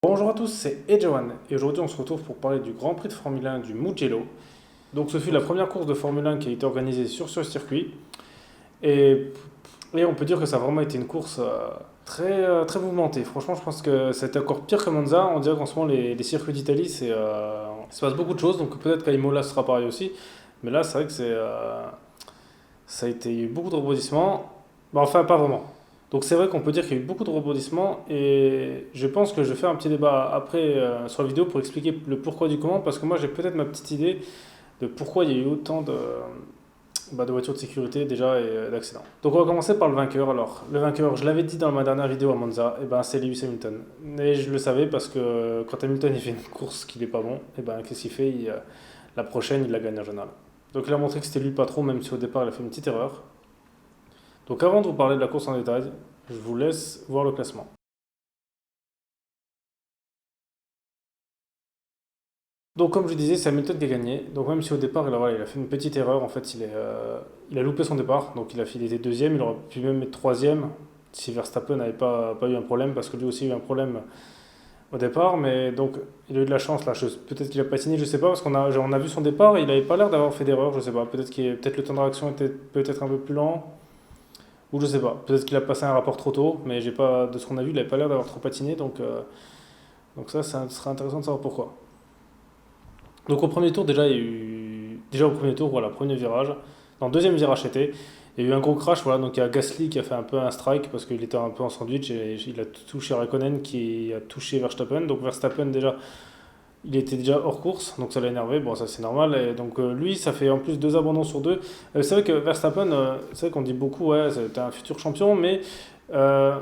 Bonjour à tous, c'est Edjawan et aujourd'hui on se retrouve pour parler du Grand Prix de Formule 1 du Mugello. Donc ce fut la première course de Formule 1 qui a été organisée sur ce circuit et, et on peut dire que ça a vraiment été une course très mouvementée. Franchement je pense que c'était encore pire que Monza. On dirait qu'en ce moment les circuits d'Italie il se passe beaucoup de choses, donc peut-être qu'à Imola ce sera pareil aussi. Mais là c'est vrai que ça a été il y a eu beaucoup de rebondissements. Bah, enfin pas vraiment. Donc c'est vrai qu'on peut dire qu'il y a eu beaucoup de rebondissements et je pense que je vais faire un petit débat après sur la vidéo pour expliquer le pourquoi du comment parce que moi j'ai peut-être ma petite idée de pourquoi il y a eu autant de voitures de sécurité déjà et d'accidents. Donc on va commencer par le vainqueur. Alors le vainqueur, je l'avais dit dans ma dernière vidéo à Monza, et ben c'est Lewis Hamilton. Et je le savais parce que quand Hamilton il fait une course qui n'est pas bon, et ben qu'est-ce qu'il fait la prochaine il la gagne en général. Donc il a montré que c'était lui le patron même si au départ il a fait une petite erreur. Donc avant de vous parler de la course en détail, je vous laisse voir le classement. Donc comme je disais, c'est Hamilton qui a gagné. Donc même si au départ voilà, il a fait une petite erreur, en fait il a loupé son départ. Donc il était deuxième, il aurait pu même être troisième si Verstappen n'avait pas eu un problème, parce que lui aussi a eu un problème au départ. Mais donc il a eu de la chance là, peut-être qu'il a patiné, je sais pas, parce on a vu son départ, il n'avait pas l'air d'avoir fait d'erreur, je sais pas. Peut-être le temps de réaction était peut-être un peu plus lent, ou je sais pas. Peut-être qu'il a passé un rapport trop tôt, mais j'ai pas, de ce qu'on a vu, il n'avait pas l'air d'avoir trop patiné. Donc ça sera intéressant de savoir pourquoi. Donc au premier tour, déjà, il y a eu. Déjà au premier tour, voilà, premier virage. Dans le deuxième virage, il y a eu un gros crash, voilà. Donc il y a Gasly qui a fait un peu un strike parce qu'il était un peu en sandwich et il a touché Raikkonen qui a touché Verstappen. Donc Verstappen, déjà, il était déjà hors course, donc ça l'a énervé. Bon, ça c'est normal. Et donc lui, ça fait en plus deux abandons sur deux. C'est vrai que Verstappen, c'est vrai qu'on dit beaucoup, ouais, c'est un futur champion, mais. euh,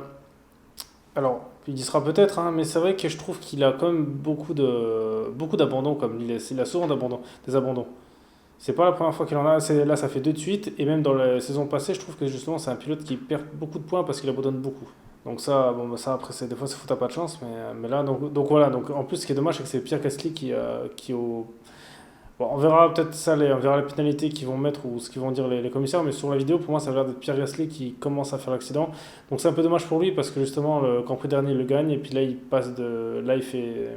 alors, il y sera peut-être, hein, mais c'est vrai que je trouve qu'il a quand même beaucoup d'abandons, comme il a souvent des abandons. C'est pas la première fois qu'il en a, là ça fait deux de suite, et même dans la saison passée, je trouve que justement c'est un pilote qui perd beaucoup de points parce qu'il abandonne beaucoup. Donc ça, bon, bah, ça après, des fois, ça fout à pas de chance, mais là, donc voilà. Donc en plus, ce qui est dommage, c'est que c'est Pierre Gasly qui bon, on verra peut-être ça, on verra les pénalités qu'ils vont mettre ou ce qu'ils vont dire les commissaires, mais sur la vidéo, pour moi, ça a l'air d'être Pierre Gasly qui commence à faire l'accident. Donc c'est un peu dommage pour lui parce que justement, le Grand Prix dernier, il le gagne, et puis là, il passe de. Là, il fait.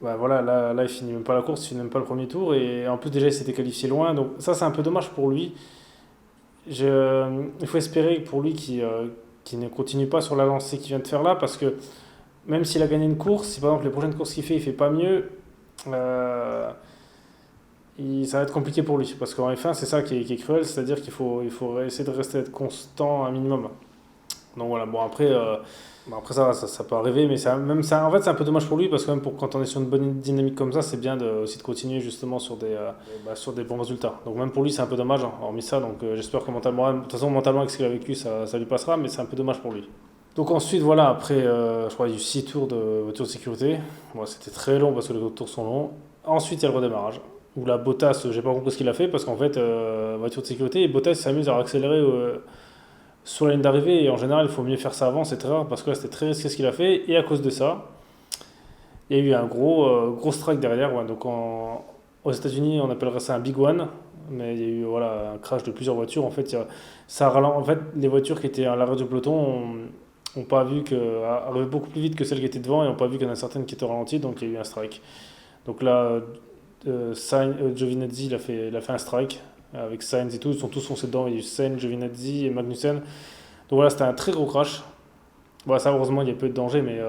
Ouais, voilà, là, il finit même pas la course, il finit même pas le premier tour, et en plus, déjà, il s'était qualifié loin, donc ça, c'est un peu dommage pour lui. Il faut espérer pour lui qu'il ne continue pas sur la lancée qu'il vient de faire là, parce que même s'il a gagné une course, si par exemple les prochaines courses qu'il fait, il fait pas mieux, euh, ça va être compliqué pour lui. Parce qu'en F1, c'est ça qui est cruel, c'est-à-dire il faut essayer de rester être constant un minimum. Donc voilà, bon après ça peut arriver, mais même ça, en fait c'est un peu dommage pour lui, parce que même quand on est sur une bonne dynamique comme ça, c'est bien aussi de continuer justement sur des bons résultats. Donc même pour lui c'est un peu dommage, hein, hormis ça, donc j'espère que mentalement, de toute façon mentalement avec ce qu'il a vécu, ça lui passera, mais c'est un peu dommage pour lui. Donc ensuite, voilà, après, je crois qu'il y a eu 6 tours de voiture de sécurité. Bon, c'était très long parce que les autres tours sont longs. Ensuite, il y a le redémarrage. Où la Bottas, j'ai pas compris ce qu'il a fait parce qu'en fait, voiture de sécurité, et Bottas s'amuse à accélérer sur la ligne d'arrivée. Et en général, il faut mieux faire ça avant, c'est très rare parce que là, c'était très risqué ce qu'il a fait. Et à cause de ça, il y a eu un gros strike derrière. Ouais. Donc aux États-Unis, on appellerait ça un big one. Mais il y a eu voilà, un crash de plusieurs voitures. En fait, en fait, les voitures qui étaient à l'arrière du peloton ont pas vu arrivaient beaucoup plus vite que celles qui étaient devant et n'ont pas vu qu'il y en a certaines qui étaient ralenties. Donc il y a eu un strike. Donc là, Giovinazzi il a fait un strike avec Sainz et tout. Ils sont tous foncés dedans. Il y a eu Sainz, Giovinazzi et Magnussen. Donc voilà, c'était un très gros crash. Bon, ça, heureusement, il y a peu de danger, mais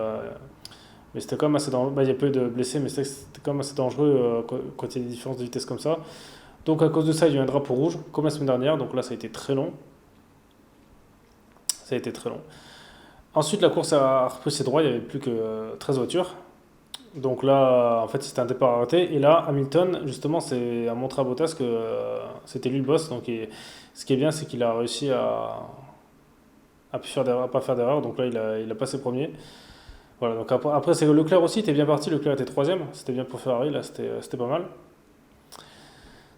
c'était quand même assez dangereux. Bah, il y a peu de blessés, mais c'était quand même assez dangereux quand il y a des différences de vitesse comme ça. Donc à cause de ça, il y a eu un drapeau rouge, comme la semaine dernière. Donc là, ça a été très long. Ça a été très long. Ensuite, la course a repris ses droits. Il n'y avait plus que 13 voitures. Donc là, en fait, c'était un départ arrêté. Et là, Hamilton, justement, a montré à Bottas que c'était lui le boss. Donc ce qui est bien, c'est qu'il a réussi à pas faire d'erreur. Donc là, il a passé premier. Voilà, donc après c'est Leclerc aussi, était bien parti. Leclerc était troisième. C'était bien pour Ferrari, là, c'était pas mal.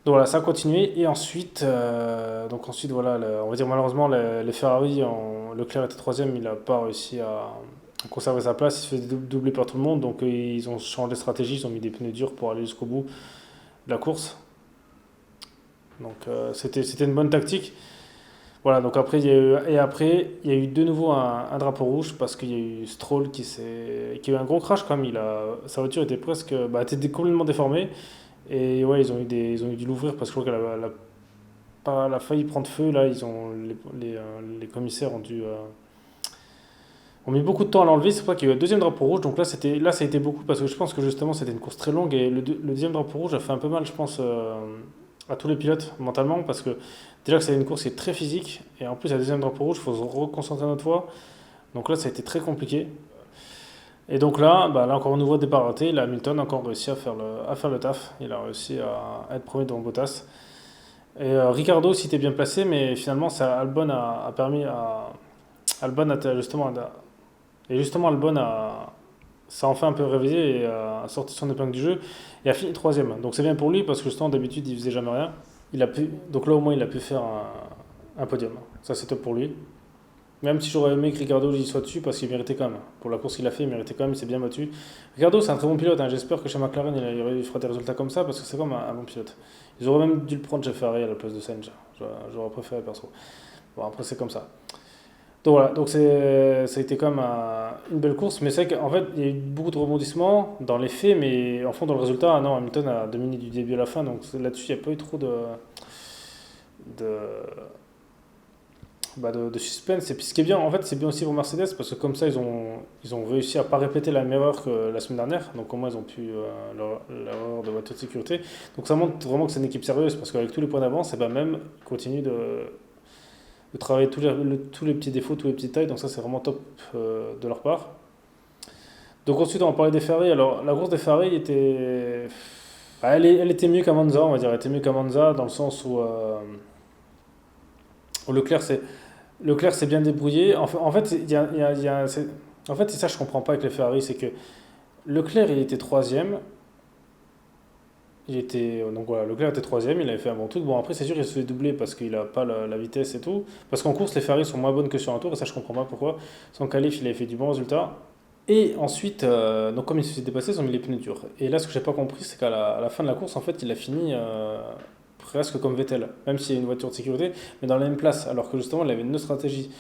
Donc voilà, ça a continué. Et ensuite, voilà, on va dire malheureusement, les Ferrari, Leclerc était troisième, il n'a pas réussi à conserver sa place. Il se fait doubler par tout le monde. Donc ils ont changé de stratégie, ils ont mis des pneus durs pour aller jusqu'au bout de la course. Donc c'était une bonne tactique. Voilà, donc après, il y a eu de nouveau un drapeau rouge parce qu'il y a eu Stroll qui a eu un gros crash quand même. Sa voiture était presque, bah, était complètement déformée. Et ouais, ils ont eu dû l'ouvrir parce que je crois elle a failli prendre feu. Là, les commissaires ont mis beaucoup de temps à l'enlever. C'est pour ça qu'il y a eu un deuxième drapeau rouge. Donc là, ça a été beaucoup parce que je pense que justement, c'était une course très longue. Et le deuxième drapeau rouge a fait un peu mal, je pense, à tous les pilotes mentalement parce que déjà que c'est une course qui est très physique. Et en plus, la deuxième drapeau rouge, il faut se reconcentrer notre fois. Donc là, ça a été très compliqué. Et donc là, bah, là encore un nouveau départ raté. Là, Hamilton a encore réussi à faire le taf. Il a réussi à être premier devant Bottas. Et Ricardo s'était bien placé, mais finalement, Albon a permis à. Albon a justement. Et justement, Albon ça a enfin un peu révisé et a sorti son épingle du jeu et a fini troisième. Donc c'est bien pour lui parce que justement, d'habitude, il faisait jamais rien. Donc là, au moins, il a pu faire un podium. Ça, c'est top pour lui. Même si j'aurais aimé que Ricardo y soit dessus parce qu'il méritait quand même. Pour la course qu'il a fait, il méritait quand même, il s'est bien battu. Ricardo, c'est un très bon pilote, hein. J'espère que chez McLaren, il fera des résultats comme ça parce que c'est comme un bon pilote. Ils auraient même dû le prendre chez Ferrari à la place de Sainz. J'aurais préféré perso. Bon, après, c'est comme ça. Donc voilà, donc ça a été quand même une belle course, mais c'est vrai qu'en fait, il y a eu beaucoup de rebondissements dans les faits, mais en fond, dans le résultat, non, Hamilton a dominé du début à la fin, donc là-dessus, il n'y a pas eu trop de, de suspense. Et puis ce qui est bien, en fait, c'est bien aussi pour Mercedes parce que comme ça, ils ont réussi à pas répéter la même erreur que la semaine dernière. Donc au moins, ils ont pu l'erreur de voiture de sécurité. Donc ça montre vraiment que c'est une équipe sérieuse parce qu'avec tous les points d'avance, et ben même ils continuent de travailler tous les petits défauts, tous les petits détails. Donc ça, c'est vraiment top de leur part. Donc ensuite, on va parler des Ferrari. Alors la course des Ferrari était, elle était mieux qu'à Monza, on va dire. Elle était mieux qu'à Monza dans le sens où Leclerc s'est bien débrouillé. En fait, en fait, c'est ça que je comprends pas avec les Ferrari, c'est que Leclerc, il était troisième. Donc voilà, Leclerc était troisième, il avait fait un bon truc. Bon, après, c'est sûr, il se fait doubler parce qu'il a pas la vitesse et tout. Parce qu'en course, les Ferrari sont moins bonnes que sur un tour, et ça, je comprends pas pourquoi. Son qualif, il avait fait du bon résultat. Et ensuite, donc comme il se fait dépasser, ils ont mis les pneus durs. Et là, ce que j'ai pas compris, c'est à la fin de la course, en fait, il a fini presque comme Vettel, même s'il y a une voiture de sécurité, mais dans la même place, alors que justement, il avait une autre stratégie.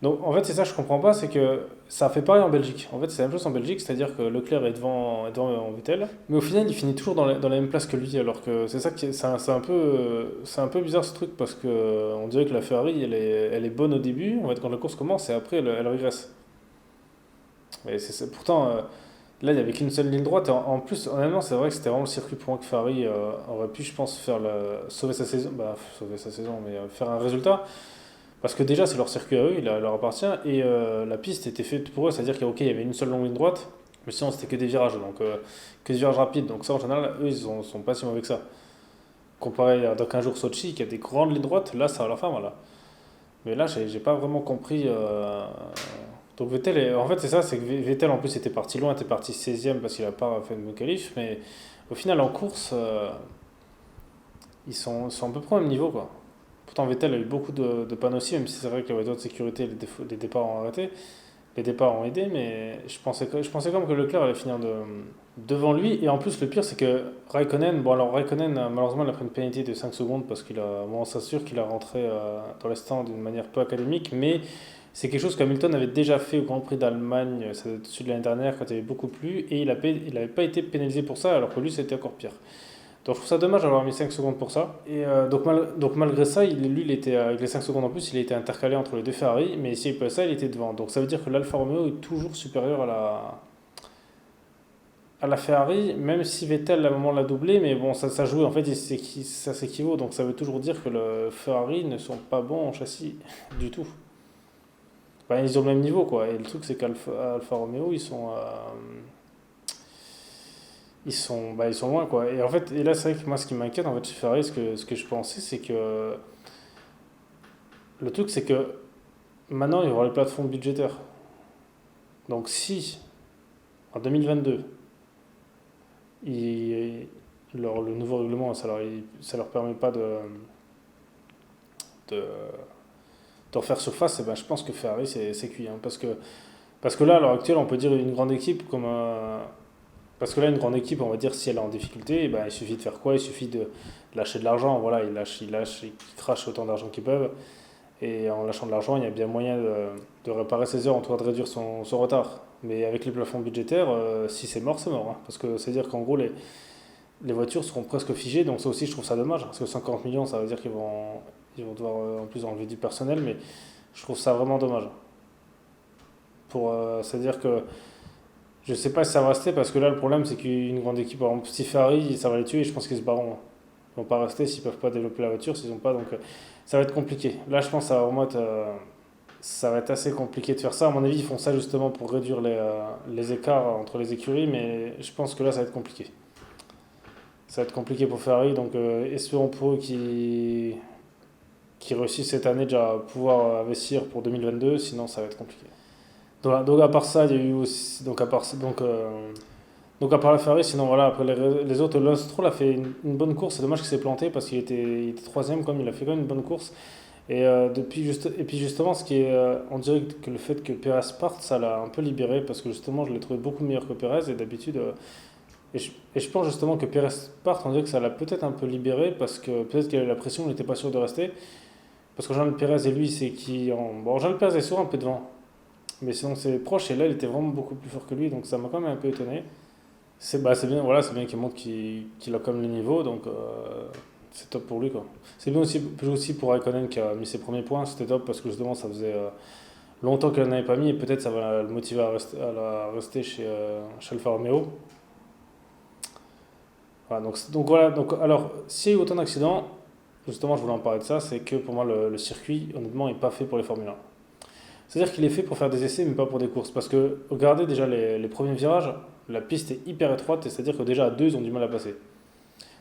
Donc en fait, c'est ça que je comprends pas, c'est que ça fait pareil en Belgique. En fait, c'est la même chose en Belgique, c'est-à-dire que Leclerc est devant en Vettel, mais au final, il finit toujours dans la même place que lui, alors que c'est ça qui c'est un peu bizarre ce truc parce que on dirait que la Ferrari, elle est bonne au début, en fait, quand la course commence, et après, elle régresse. Et pourtant, là, il n'y avait qu'une seule ligne droite. Et en plus, honnêtement, c'est vrai que c'était vraiment le circuit pour moi que Ferrari aurait pu, je pense, sauver sa saison, sauver sa saison, mais faire un résultat. Parce que déjà, c'est leur circuit à eux, leur appartient, et la piste était faite pour eux, c'est-à-dire qu'il y avait une seule longue ligne droite, mais sinon c'était que des virages, donc que des virages rapides. Donc ça, en général, eux, sont pas si mauvais que ça. Comparé à donc un jour Sochi, qui a des grandes lignes droites, là, ça va la fin, voilà. Mais là, j'ai pas vraiment compris. Donc Vettel, en fait, c'est ça, c'est que Vettel, en plus, était parti loin, était parti 16e parce qu'il a pas fait de bon qualif, mais au final, en course, ils sont à peu près au même niveau, quoi. Pourtant, Vettel a eu beaucoup de pannes aussi, même si c'est vrai que la voiture de sécurité, les départs ont arrêté. Les départs ont aidé, mais je pensais quand même que Leclerc allait finir devant lui. Et en plus, le pire, c'est que Raikkonen, bon alors Raikkonen, malheureusement, il a pris une pénalité de 5 secondes parce on s'assure qu'il a rentré dans les stands d'une manière peu académique, mais c'est quelque chose qu'Hamilton avait déjà fait au Grand Prix d'Allemagne, c'est au-dessus de l'année dernière, quand il avait beaucoup plu, et il n'avait pas été pénalisé pour ça, alors que lui, c'était encore pire. Donc je trouve ça dommage d'avoir mis 5 secondes pour ça. Et donc malgré ça, lui, il était, avec les 5 secondes en plus, il a été intercalé entre les deux Ferrari, mais s'il pas ça, il était devant. Donc ça veut dire que l'Alfa Romeo est toujours supérieur à la Ferrari, même si Vettel à un moment l'a doublé, mais bon, ça jouait, en fait, ça s'équivaut. Donc ça veut toujours dire que le Ferrari ne sont pas bons en châssis du tout. Enfin, ils ont le même niveau, quoi. Et le truc, c'est qu'Alfa Romeo, ils sont loin, quoi. Et en fait, et là, c'est vrai que moi, ce qui m'inquiète, en fait, chez Ferrari, ce que je pensais, c'est que le truc, c'est que maintenant, il y aura les plateformes budgétaires. Donc, si en 2022, ils- le nouveau règlement, ça leur permet pas de, de refaire surface, et ben, je pense que Ferrari, c'est cuit, hein. Parce que là, à l'heure actuelle, on peut dire une grande équipe comme. Parce que là, une grande équipe, on va dire, si elle est en difficulté, eh ben, il suffit de faire quoi? Il suffit de lâcher de l'argent. Voilà, ils crachent autant d'argent qu'ils peuvent. Et en lâchant de l'argent, il y a bien moyen de réparer ses heures, en tout cas de réduire son retard. Mais avec les plafonds budgétaires, si c'est mort, c'est mort, hein. Parce que c'est-à-dire qu'en gros, les voitures seront presque figées. Donc ça aussi, je trouve ça dommage. Parce que 50 millions, ça veut dire qu'ils vont devoir en plus enlever du personnel. Mais je trouve ça vraiment dommage. C'est-à-dire que je sais pas si ça va rester. Parce que là, le problème, c'est qu'une grande équipe, par exemple, si Ferrari, ça va les tuer. Je pense qu'ils se barront. Ils vont pas rester s'ils peuvent pas développer la voiture. S'ils ont pas. Donc ça va être compliqué. Là, je pense que ça va vraiment être. Ça va être assez compliqué de faire ça. À mon avis, ils font ça justement pour réduire les écarts entre les écuries, mais je pense que là, ça va être compliqué. Ça va être compliqué pour Ferrari, donc espérons pour eux qu'ils réussissent cette année déjà à pouvoir investir pour 2022, sinon ça va être compliqué. Donc à part ça, il y a eu aussi, donc à part la Ferrari, sinon voilà, après les autres, Lance Stroll a fait une bonne course, c'est dommage qu'il s'est planté parce qu'il était troisième, comme il a fait quand même une bonne course. Et puis justement, on dirait que le fait que Perez parte, ça l'a un peu libéré parce que justement, je l'ai trouvé beaucoup meilleur que Perez et d'habitude, et je pense justement que Perez parte, on dirait que ça l'a peut-être un peu libéré parce que peut-être qu'il avait la pression, il n'était pas sûr de rester. Parce que Jean Perez et lui, c'est qui bon, Jean Perez est souvent un peu devant, mais sinon c'est proche et là, il était vraiment beaucoup plus fort que lui, donc ça m'a quand même un peu étonné. C'est bien, voilà, c'est bien qu'il montre qu'il a comme le niveau, donc c'est top pour lui quoi. C'est bien aussi pour Raikkonen qui a mis ses premiers points, c'était top parce que justement ça faisait longtemps qu'elle n'avait pas mis et peut-être ça va le motiver à rester chez Alfa Romeo. Voilà, donc voilà, donc alors s'il y a eu autant d'accidents, justement je voulais en parler de ça, c'est que pour moi le circuit honnêtement n'est pas fait pour les Formule 1. C'est-à-dire qu'il est fait pour faire des essais mais pas pour des courses parce que regardez déjà les premiers virages, la piste est hyper étroite et c'est-à-dire que déjà à deux ils ont du mal à passer.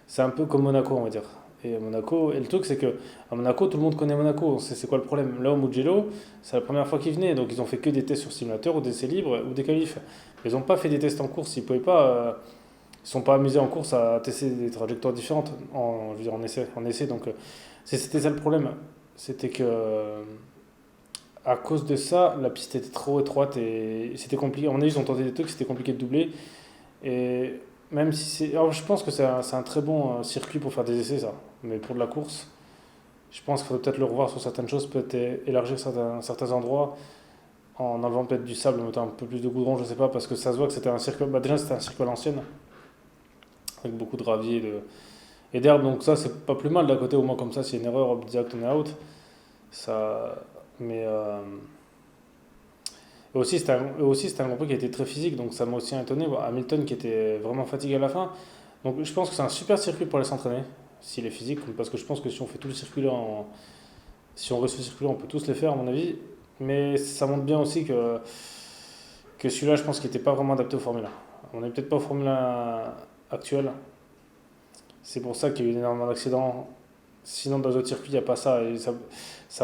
C'est un peu comme Monaco, on va dire. Et le truc, c'est que à Monaco, tout le monde connaît Monaco. On sait c'est quoi le problème. Là, au Mugello, c'est la première fois qu'ils venaient. Donc, ils ont fait que des tests sur simulateur ou des essais libres ou des qualifs. Ils n'ont pas fait des tests en course. Ils pouvaient pas. Ils sont pas amusés en course à tester des trajectoires différentes je veux dire, en essai. Donc, c'était ça le problème. C'était que, à cause de ça, la piste était trop étroite et c'était compliqué. À mon avis, ils ont tenté des trucs, c'était compliqué de doubler. Et même si c'est. Alors, je pense que c'est un très bon circuit pour faire des essais, ça. Mais pour de la course, je pense qu'il faudrait peut-être le revoir sur certaines choses, peut-être élargir certains endroits, en enlevant peut-être du sable, en mettant un peu plus de goudron, je sais pas, parce que ça se voit que c'était un circuit. Bah, déjà, c'était un circuit à l'ancienne, avec beaucoup de gravier et d'herbe, donc ça, c'est pas plus mal d'un côté, au moins comme ça, s'il y a une erreur, hop, direct, on est out. Ça. Mais. Et aussi, c'était un Grand Prix qui était très physique, donc ça m'a aussi étonné. Bon, Hamilton qui était vraiment fatigué à la fin. Donc je pense que c'est un super circuit pour aller s'entraîner, s'il est physique, parce que je pense que si on fait tout le circuit là, si on reste ce circuit là, on peut tous les faire à mon avis. Mais ça montre bien aussi que celui-là, je pense qu'il n'était pas vraiment adapté aux Formule 1. On n'est peut-être pas aux Formule 1 actuelles. C'est pour ça qu'il y a eu énormément d'accidents. Sinon, dans les autres circuits, il n'y a pas ça. Et c'est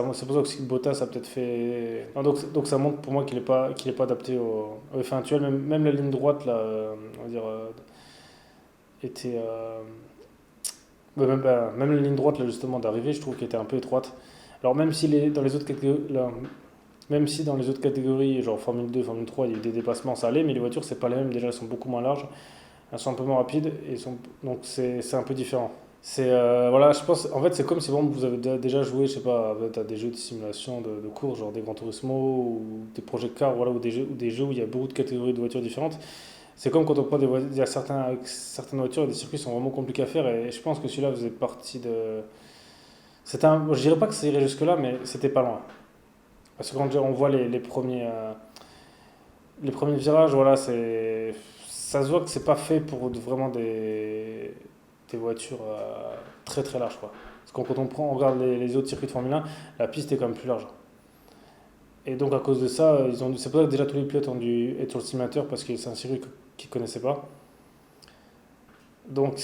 pour ça aussi que Bottas a peut-être fait. Non, donc ça montre pour moi qu'il est pas adapté au F1 actuel. Même la ligne droite, là, on va dire, était. Ouais, même la ligne droite, là, justement, d'arrivée, je trouve qu'elle était un peu étroite. Alors, dans les autres catégories, même si dans les autres catégories, genre Formule 2, Formule 3, il y a eu des dépassements, ça allait, mais les voitures, c'est pas les mêmes. Déjà, elles sont beaucoup moins larges, elles sont un peu moins rapides, donc c'est un peu différent. Voilà, je pense, en fait, c'est comme si bon, vous avez déjà joué, je sais pas, à des jeux de simulation de course, genre des Gran Turismo ou des Project Cars, voilà, ou des jeux où il y a beaucoup de catégories de voitures différentes. C'est comme quand on prend des voitures, il y a certaines voitures, des circuits sont vraiment compliqués à faire, et je pense que celui-là faisait partie de. Je dirais pas que ça irait jusque-là, mais c'était pas loin. Parce que quand on voit les premiers virages, voilà, ça se voit que c'est pas fait pour vraiment des voitures très très larges, quoi. Parce que on regarde les autres circuits de Formule 1, la piste est quand même plus large. Et donc à cause de ça, c'est pour ça que déjà tous les pilotes ont dû être sur le simulateur parce que c'est un circuit qu'ils ne connaissaient pas. Donc,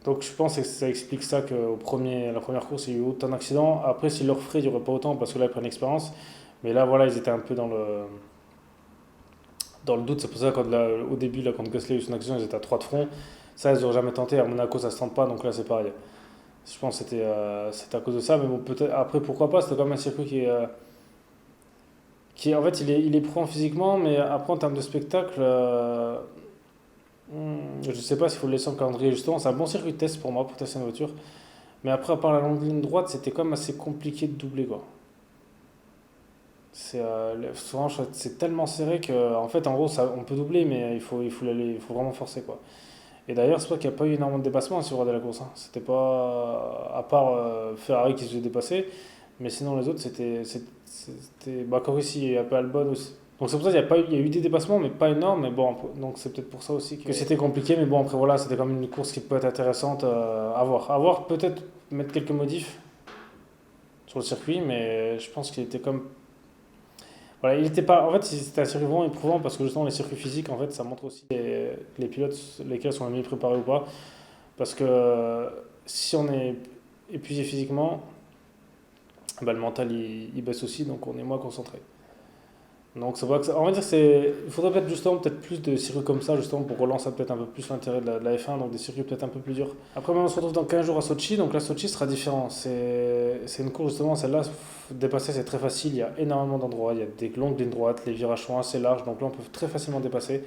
donc je pense que ça explique ça la première course, il y a eu autant d'accidents. Après, s'ils le referaient, il n'y aurait pas autant parce que là, ils prennent l'expérience. Mais là, voilà, ils étaient un peu dans le doute. C'est pour ça au début, là, quand Gasly a eu son accident, ils étaient à 3 de front. Ça, ils n'auraient jamais tenté. À Monaco, ça ne se tente pas. Donc là, c'est pareil. Je pense que c'était à cause de ça. Mais bon, peut-être, après, pourquoi pas. C'était quand même un circuit en fait, il est prêt physiquement. Mais après, en termes de spectacle, je ne sais pas s'il faut le laisser en calendrier, justement. C'est un bon circuit de test pour moi, pour tester une voiture. Mais après, à part la longue ligne droite, c'était quand même assez compliqué de doubler, quoi. Souvent, c'est tellement serré que, en fait, en gros, on peut doubler, mais il faut vraiment forcer, quoi. Et d'ailleurs, c'est vrai qu'il n'y a pas eu énormément de dépassements sur le de la course, hein. C'était pas. À part Ferrari qui se faisait dépasser, mais sinon les autres, bah, encore ici, et un peu Albon aussi. Donc c'est pour ça qu'il y a pas eu, il y a eu des dépassements, mais pas énormes. Mais bon, donc c'est peut-être pour ça aussi que c'était compliqué. Mais bon, après voilà, c'était quand même une course qui peut être intéressante à voir. À voir, peut-être mettre quelques modifs sur le circuit, mais je pense qu'il était comme. Voilà, il était pas. En fait, c'était un circuit vraiment éprouvant parce que justement, les circuits physiques, en fait, ça montre aussi les pilotes lesquels sont les mieux préparés ou pas. Parce que si on est épuisé physiquement, bah, le mental il baisse aussi, donc on est moins concentré. Donc c'est vrai que on va dire il faudrait peut-être justement peut-être plus de circuits comme ça justement pour relancer peut-être un peu plus l'intérêt de la F1, donc des circuits peut-être un peu plus durs. Après maintenant on se retrouve dans 15 jours à Sochi, donc là Sochi sera différent. C'est une course justement, celle-là, dépasser c'est très facile, il y a énormément d'endroits, il y a des longues lignes droites, les virages sont assez larges, donc là on peut très facilement dépasser.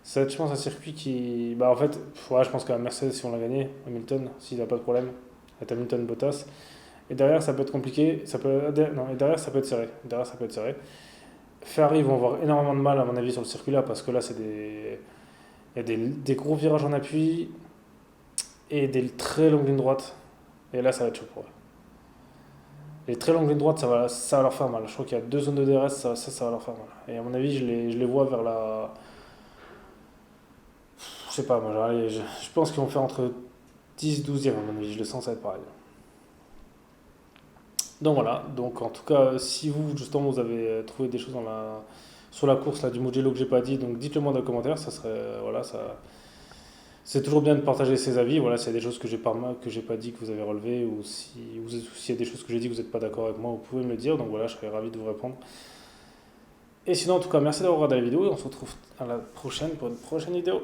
Ça va être je pense un circuit qui, bah en fait, ouais, je pense qu'à Mercedes si on l'a gagné, Hamilton, s'il n'a pas de problème, avec Hamilton Bottas. Et derrière ça peut être compliqué, non, et derrière ça peut être serré. Derrière ça peut être serré. Ferrari vont avoir énormément de mal, à mon avis, sur le circuit là, parce que là, il y a des gros virages en appui et des très longues lignes droites. Et là, ça va être chaud pour eux. Les très longues lignes droites, ça va leur faire mal. Je crois qu'il y a deux zones de DRS, ça va leur faire mal. Et à mon avis, je les vois vers la. Je sais pas, moi, je pense qu'ils vont faire entre 10 et 12e, à mon avis. Je le sens, ça va être pareil. Donc voilà, donc en tout cas, si vous, justement, vous avez trouvé des choses sur la course là, du Mugello que j'ai pas dit, donc dites-le moi dans les commentaires, ça serait. Voilà, ça. C'est toujours bien de partager ses avis. Voilà, s'il y a des choses que j'ai pas dit que vous avez relevées ou s'il y a des choses que j'ai dit que vous n'êtes pas d'accord avec moi, vous pouvez me le dire. Donc voilà, je serais ravi de vous répondre. Et sinon, en tout cas, merci d'avoir regardé la vidéo et on se retrouve à la prochaine pour une prochaine vidéo.